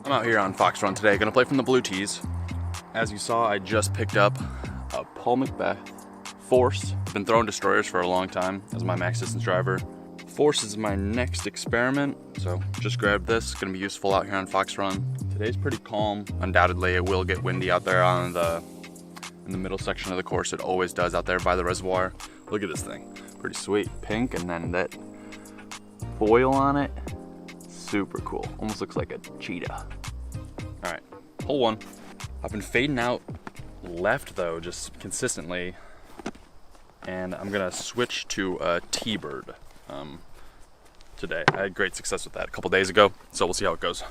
I'm out here on Fox Run today, gonna play from the blue tees. As you saw, I just picked up a Paul Macbeth Force. I've been throwing destroyers for a long time as my max distance driver. Force is my next experiment, so just grabbed this. Gonna be useful out here on Fox Run. Today's pretty calm. Undoubtedly, it will get windy out there in the middle section of the course. It always does out there by the reservoir. Look at this thing, pretty sweet. Pink, and then that foil on it. Super cool, almost looks like a cheetah. All right, hole one. I've been fading out left though, just consistently. And I'm gonna switch to a T-bird today. I had great success with that a couple days ago, so we'll see how it goes.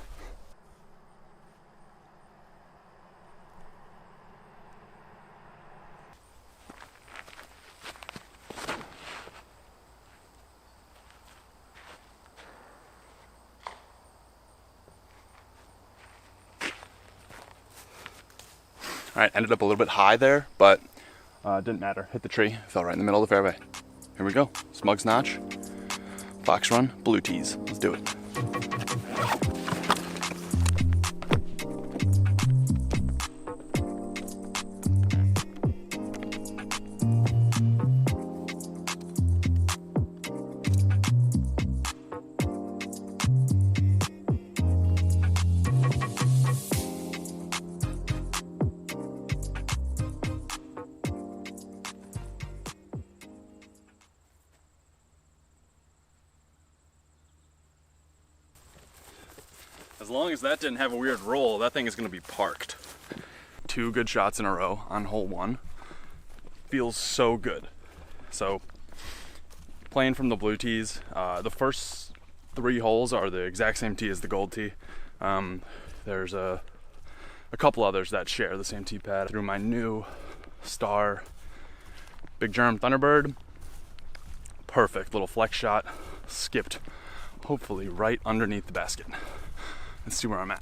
All right, ended up a little bit high there, but didn't matter. Hit the tree, fell right in the middle of the fairway. Here we go, Smugs Notch, Fox Run, blue tees. Let's do it. As long as that didn't have a weird roll, that thing is gonna be parked. 2 good shots in a row on hole 1. Feels so good. So, playing from the blue tees, the first 3 holes are the exact same tee as the gold tee. There's a couple others that share the same tee pad. Through my new Star Big Germ Thunderbird. Perfect little flex shot, skipped hopefully right underneath the basket. Let's see where I'm at.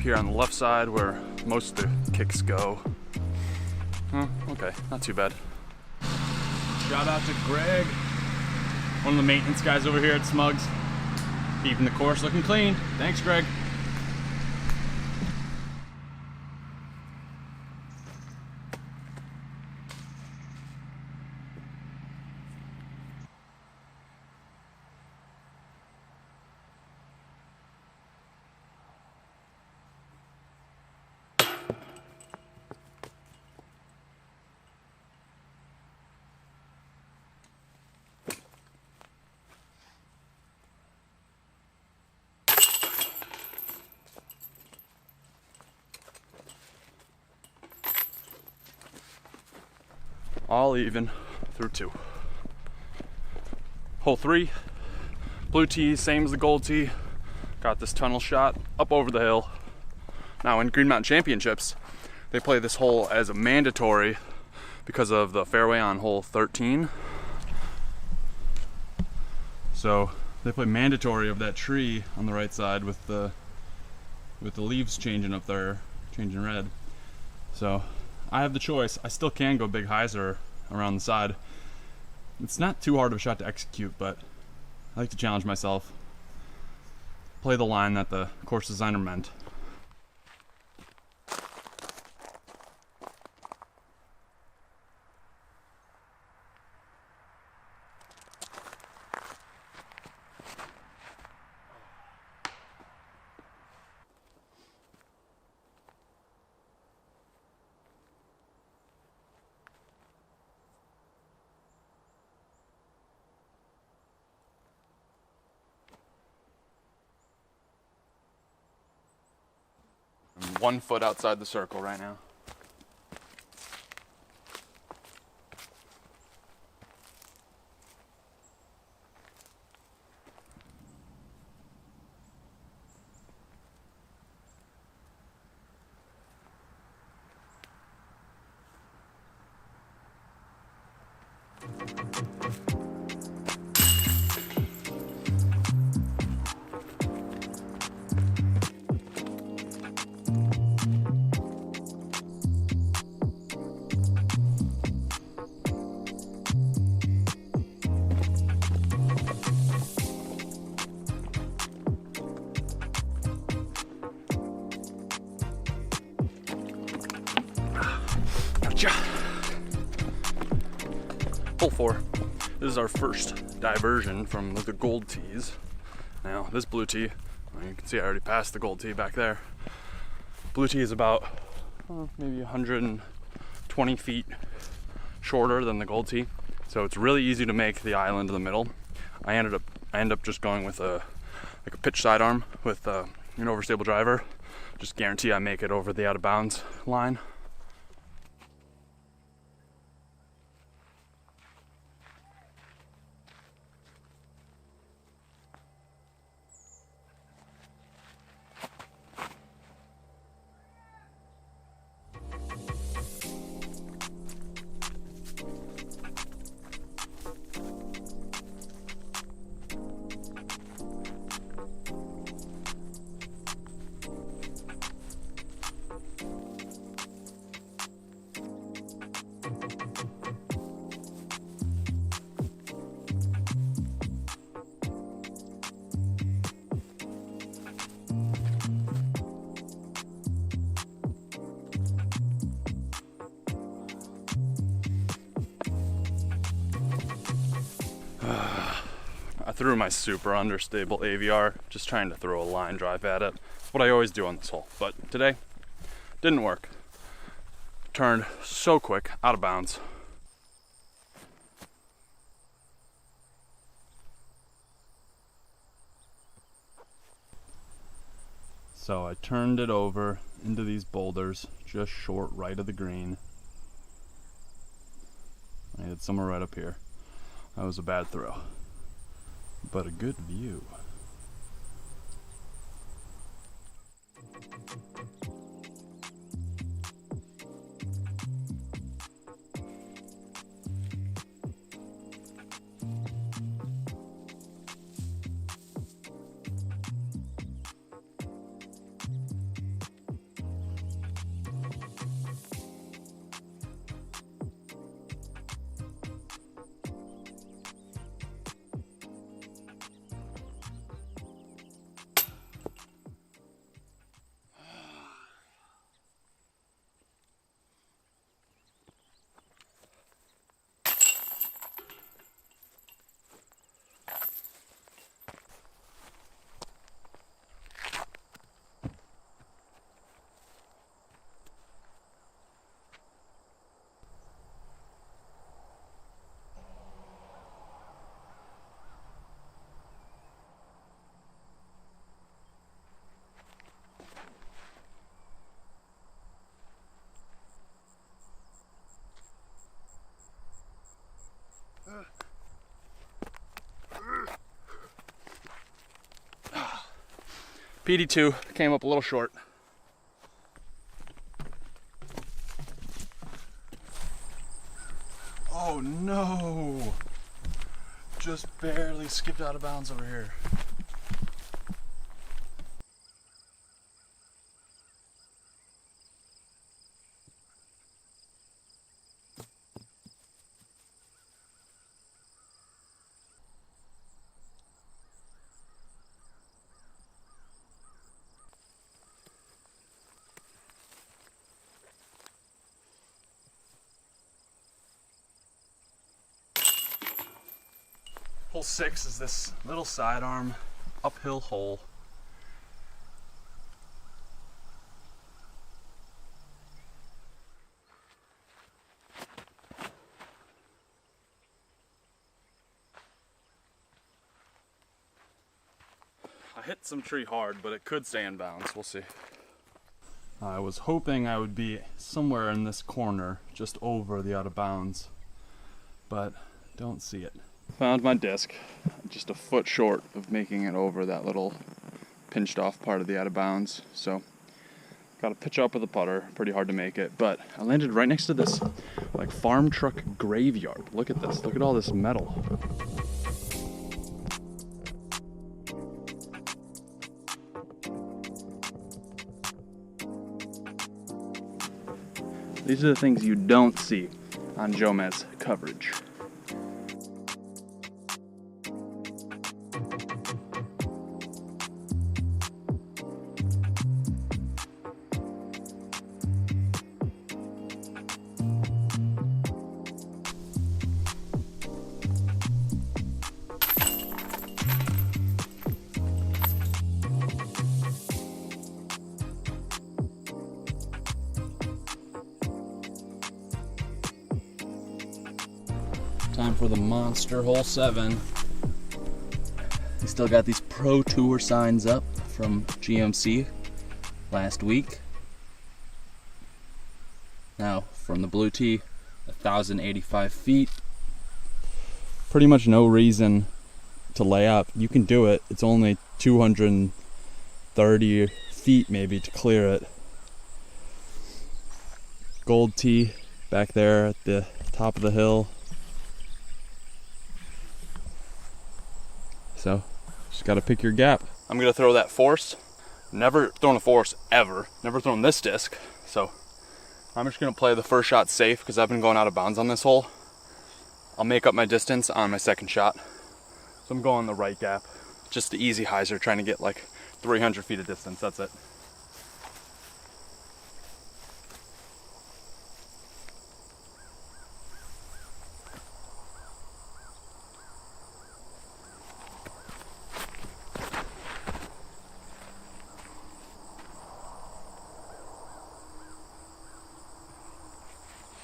Here on the left side where most of the kicks go. Okay, not too bad. Shout out to Greg, one of the maintenance guys over here at Smugs. Keeping the course looking clean. Thanks, Greg. All even through 2. Hole 3, blue tee, same as the gold tee. Got this tunnel shot up over the hill. Now in Green Mountain Championships, they play this hole as a mandatory because of the fairway on hole 13. So they play mandatory of that tree on the right side with the leaves changing up there, changing red. So I have the choice. I still can go big hyzer around the side. It's not too hard of a shot to execute, but I like to challenge myself. Play the line that the course designer meant. I'm 1 foot outside the circle right now. Gotcha. Hole 4. This is our first diversion from the gold tees. Now, this blue tee, you can see I already passed the gold tee back there. Blue tee is about maybe 120 feet shorter than the gold tee, so it's really easy to make the island in the middle. I end up just going with a pitch sidearm with an overstable driver. Just guarantee I make it over the out of bounds line. I threw my super understable AVR, just trying to throw a line drive at it. That's what I always do on this hole, but today, didn't work. Turned so quick, out of bounds. So I turned it over into these boulders, just short right of the green. I had somewhere right up here. That was a bad throw, but a good view. PD2 came up a little short. Oh no! Just barely skipped out of bounds over here. Hole 6 is this little sidearm uphill hole. I hit some tree hard, but it could stay in bounds. We'll see. I was hoping I would be somewhere in this corner, just over the out of bounds, but don't see it. Found my disc, just a foot short of making it over that little pinched off part of the out of bounds. So got to pitch up with a putter, pretty hard to make it, but I landed right next to this like farm truck graveyard. Look at this, look at all this metal. These are the things you don't see on Jomez coverage. Time for the monster hole 7. We still got these Pro Tour signs up from GMC last week. Now, from the blue tee, 1,085 feet. Pretty much no reason to lay up. You can do it. It's only 230 feet maybe to clear it. Gold tee back there at the top of the hill. So, just gotta pick your gap. I'm gonna throw that force. Never thrown a force ever. Never thrown this disc. So, I'm just gonna play the first shot safe because I've been going out of bounds on this hole. I'll make up my distance on my second shot. So I'm going the right gap. Just the easy hyzer, trying to get like 300 feet of distance, that's it.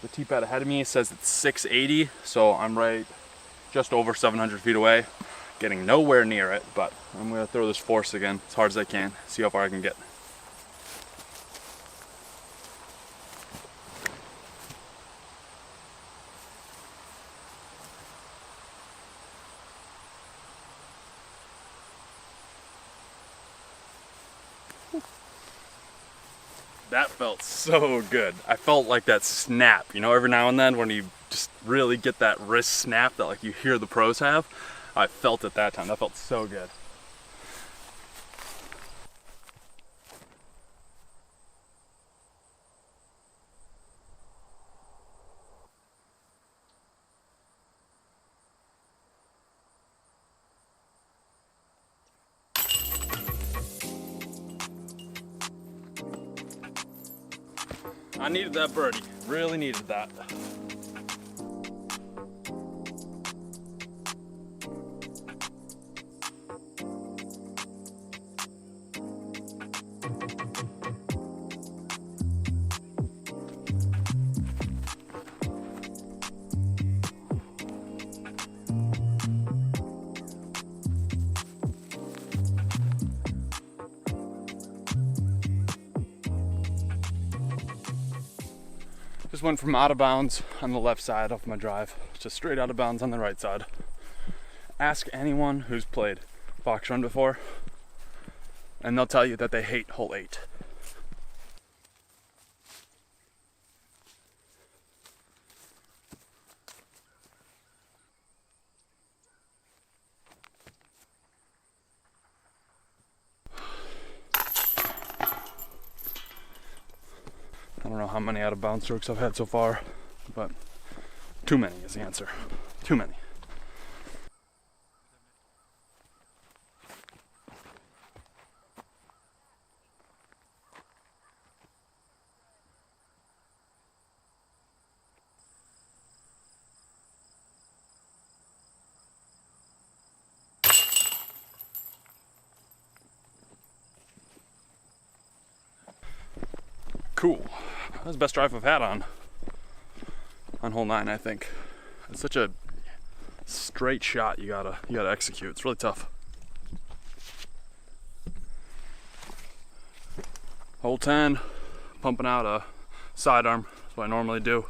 The tee pad ahead of me says it's 680, so I'm right just over 700 feet away. Getting nowhere near it, but I'm gonna throw this force again as hard as I can, see how far I can get. That felt so good. I felt like that snap, you know, every now and then when you just really get that wrist snap that like you hear the pros have. I felt it that time. That felt so good. I needed that birdie. Really needed that. Just went from out of bounds on the left side of my drive to straight out of bounds on the right side. Ask anyone who's played Fox Run before, and they'll tell you that they hate hole 8. I don't know how many out of bounds strokes I've had so far, but too many is the answer. Too many. Cool. That was the best drive I've had on hole 9, I think. It's such a straight shot you gotta execute. It's really tough. Hole 10, pumping out a sidearm. That's what I normally do.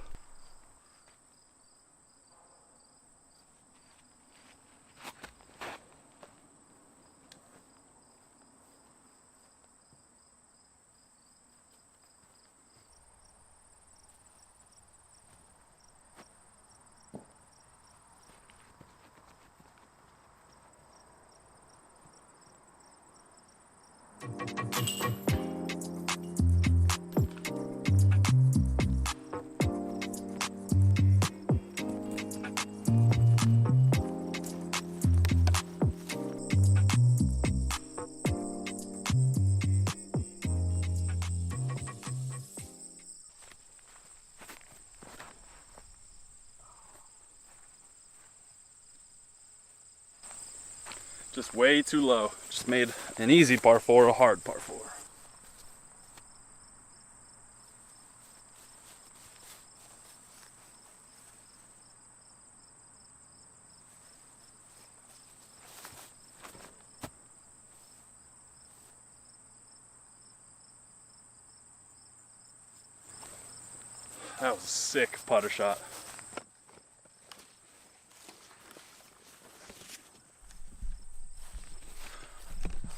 Just way too low. Just made an easy par 4 a hard par 4. That was a sick putter shot.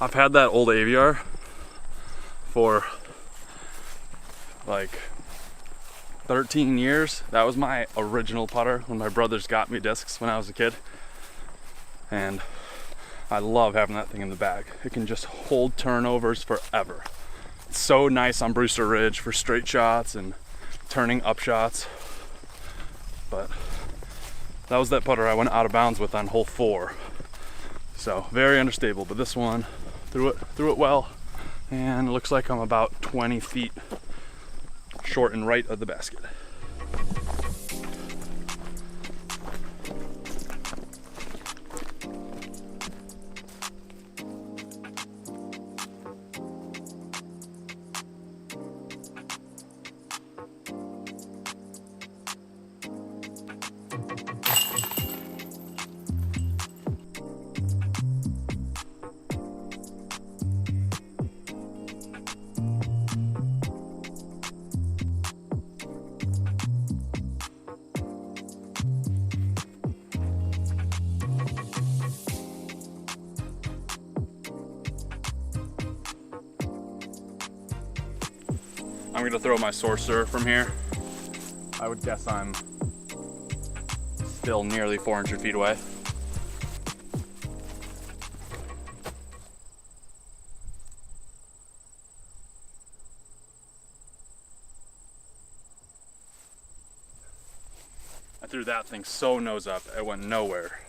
I've had that old AVR for like 13 years. That was my original putter when my brothers got me discs when I was a kid. And I love having that thing in the bag. It can just hold turnovers forever. It's so nice on Brewster Ridge for straight shots and turning up shots. But that was that putter I went out of bounds with on hole 4. So very understable, but this one threw it well, and it looks like I'm about 20 feet short and right of the basket. I'm gonna throw my sorcerer from here. I would guess I'm still nearly 400 feet away. I threw that thing so nose up, it went nowhere.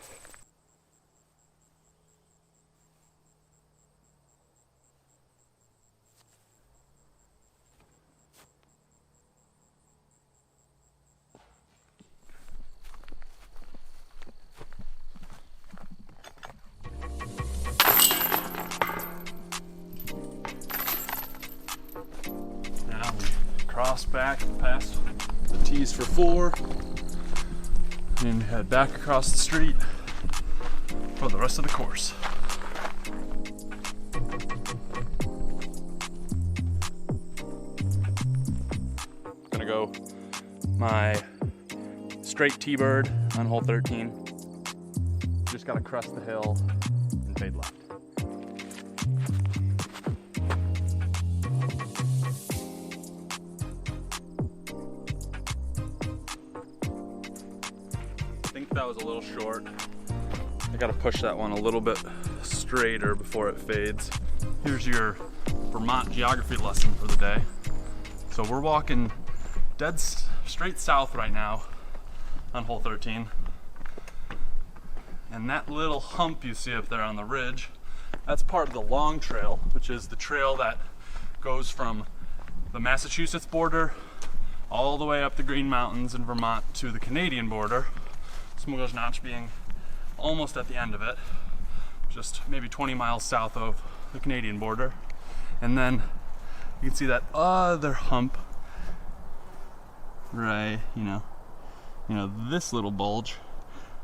Now we cross back past the tees for 4 and head back across the street for the rest of the course. Gonna go my straight T-bird on hole 13. Just gotta crest the hill and fade left. I think that was a little short. I gotta push that one a little bit straighter before it fades. Here's your Vermont geography lesson for the day. So we're walking dead straight south right now on hole 13. And that little hump you see up there on the ridge, that's part of the long trail, which is the trail that goes from the Massachusetts border all the way up the Green Mountains in Vermont to the Canadian border. Smugglers Notch being almost at the end of it, just maybe 20 miles south of the Canadian border. And then you can see that other hump, right, you know, this little bulge,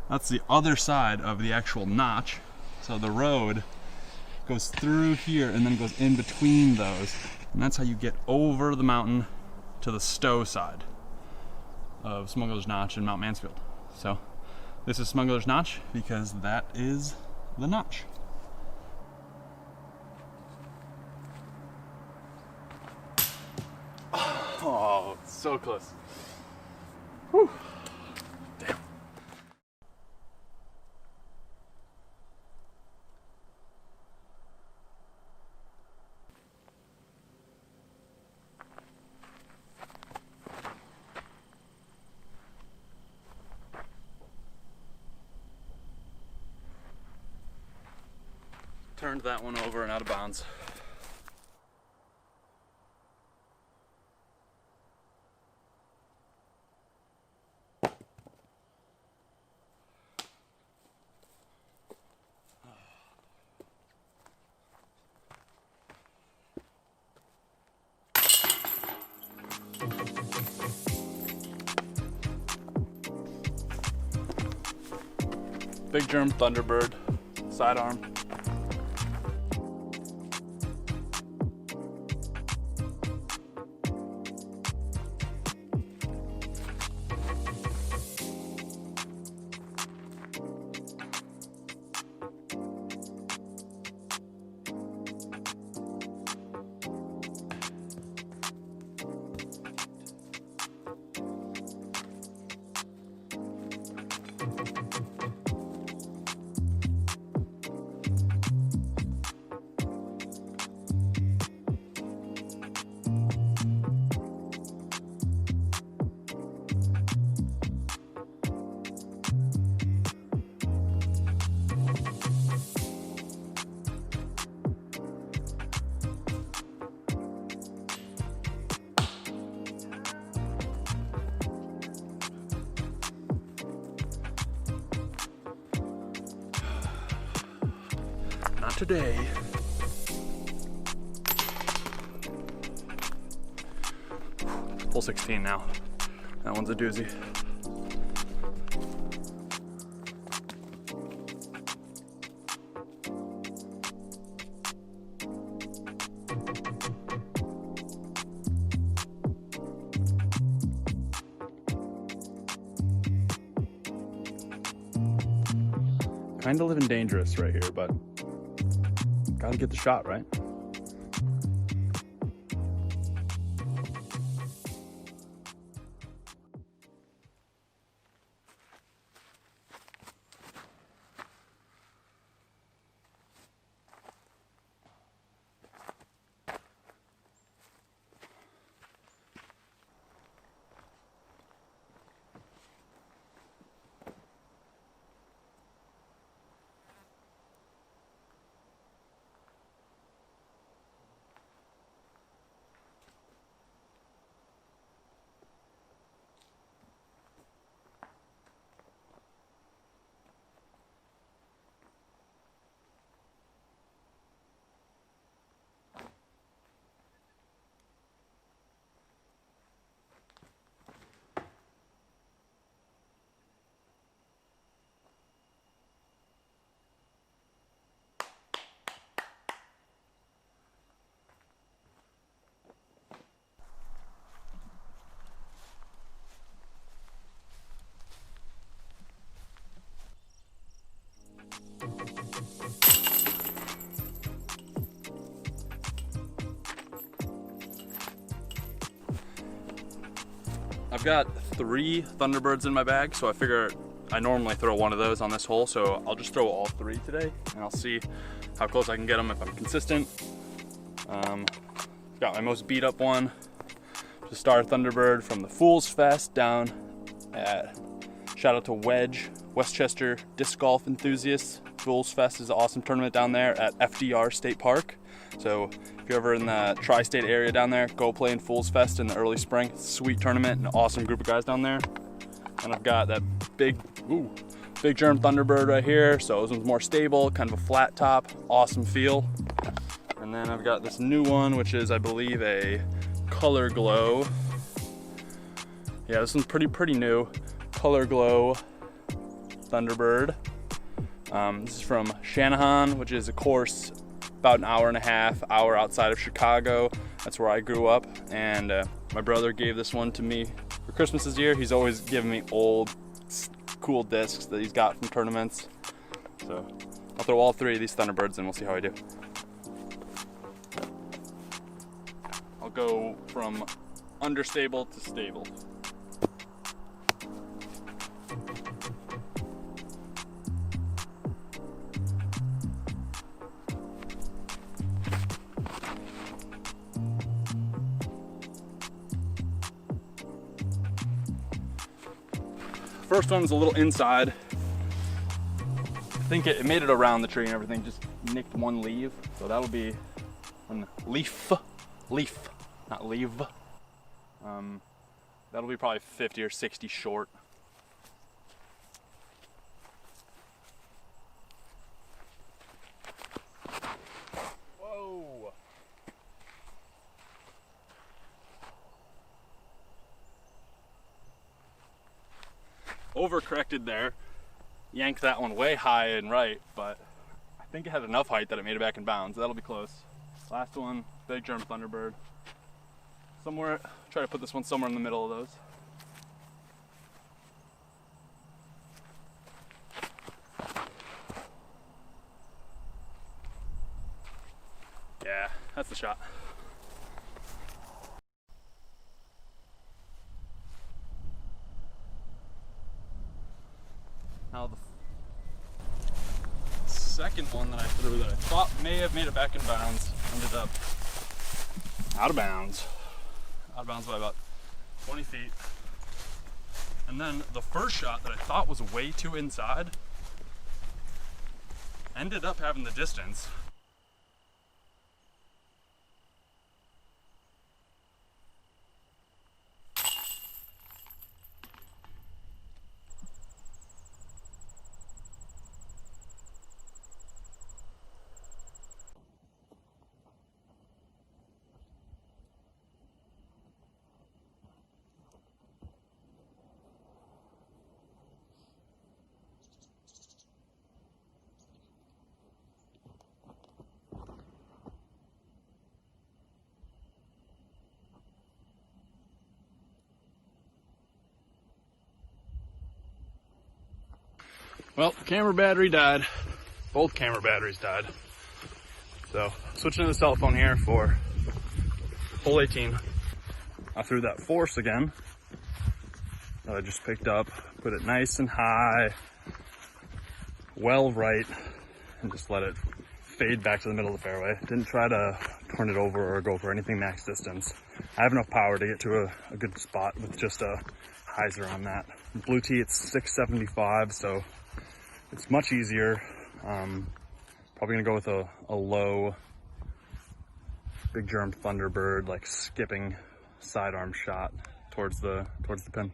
that's the other side of the actual notch. So the road goes through here and then goes in between those. And that's how you get over the mountain to the Stowe side of Smugglers Notch and Mount Mansfield. So this is Smugglers Notch because that is the notch. Oh, so close. Whew. Damn. Turned that one over and out of bounds. Big Germ Thunderbird, sidearm. Not today. Full 16 now. That one's a doozy. Kind of living dangerous right here, but gotta get the shot, right? I've got 3 Thunderbirds in my bag, so I figure I normally throw one of those on this hole, so I'll just throw all 3 today, and I'll see how close I can get them if I'm consistent. Got my most beat up one, the Star Thunderbird from the Fools Fest down at, shout out to Wedge, Westchester Disc Golf Enthusiasts. Fools Fest is an awesome tournament down there at FDR State Park. So if you're ever in the tri-state area down there, go play in Fools Fest in the early spring. Sweet tournament, an awesome group of guys down there. And I've got that big German Thunderbird right here. So this one's more stable, kind of a flat top, awesome feel. And then I've got this new one, which is, I believe, a Color Glow. Yeah, this one's pretty new. Color Glow Thunderbird. This is from Shanahan, which is a course about an hour and a half outside of Chicago. That's where I grew up, and my brother gave this one to me for Christmas this year. He's always giving me old, cool discs that he's got from tournaments. So I'll throw all 3 of these Thunderbirds and we'll see how I do. I'll go from understable to stable. First one's a little inside. I think it made it around the tree and everything, just nicked one leaf. So that'll be one leaf, not leave. That'll be probably 50 or 60 short. Whoa. Overcorrected there, yanked that one way high and right, but I think it had enough height that it made it back in bounds. That'll be close. Last one, big German Thunderbird. Somewhere, try to put this one somewhere in the middle of those. Yeah, that's the shot. Now the second one that I threw that I thought may have made it back in bounds ended up out of bounds. Out of bounds by about 20 feet. And then the first shot that I thought was way too inside ended up having the distance. Well, camera battery died. Both camera batteries died. So switching to the cell phone here for hole 18. I threw that force again that I just picked up, put it nice and high, well right, and just let it fade back to the middle of the fairway. Didn't try to turn it over or go for anything max distance. I have enough power to get to a good spot with just a hyzer on that. Blue tee, it's 675, so it's much easier. Probably gonna go with a low big germ Thunderbird, like skipping sidearm shot towards the pin.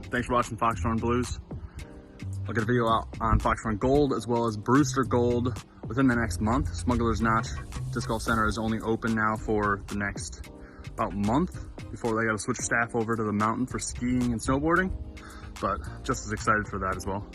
Thanks for watching Foxhorn Blues. I'll get a video out on Foxhorn Gold as well as Brewster Gold within the next month. Smugglers Notch Disc Golf Center is only open now for the next about month before they got to switch staff over to the mountain for skiing and snowboarding, but just as excited for that as well.